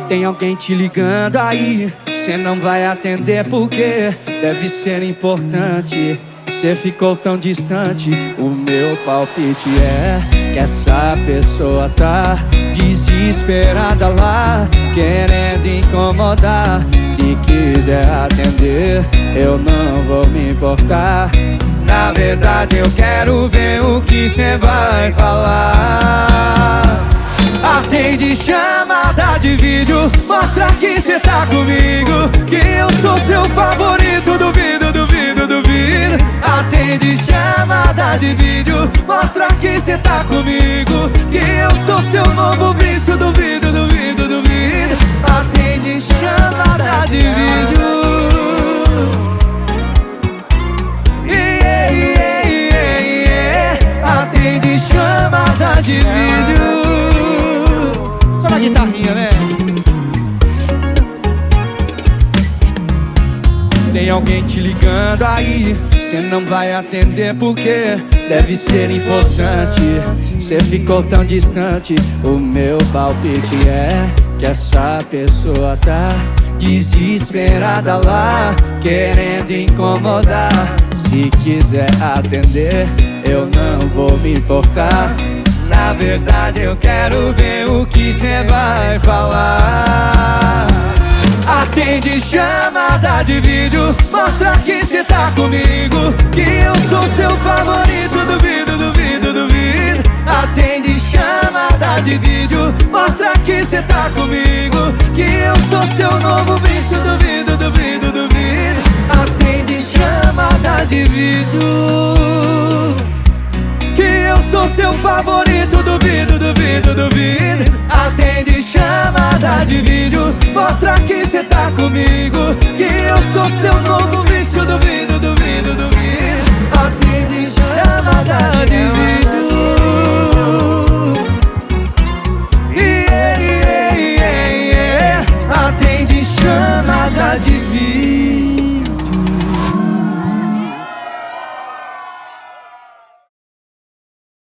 Tem alguém te ligando aí, cê não vai atender porque deve ser importante. Cê ficou tão distante, o meu palpite é que essa pessoa tá desesperada lá, querendo incomodar. Se quiser atender, eu não vou me importar. Na verdade eu quero ver o que cê vai falar. Atende chamada de vídeo, mostra que cê tá comigo, que eu sou seu favorito, duvido, duvido, duvido. Atende chamada de vídeo, mostra que cê tá comigo, que eu sou seu novo vício, duvido, duvido, duvido. Atende chamada de vídeo. Atende chamada de vídeo. Só na guitarrinha, né? Tem alguém te ligando aí, cê não vai atender porque deve ser importante. Cê ficou tão distante, o meu palpite é que essa pessoa tá desesperada lá, querendo incomodar. Se quiser atender, eu não vou me importar. Na verdade eu quero ver o que cê vai falar. Atende chamada de vídeo, mostra que cê tá comigo, que eu sou seu favorito, duvido, duvido, duvido. Atende chamada de vídeo, mostra que cê tá comigo, que eu sou seu novo vício, duvido, duvido, duvido. Atende chamada de vídeo, que eu sou seu favorito, duvido, duvido, duvido. Atende chamada de vídeo, mostra que cê tá comigo, que eu sou seu novo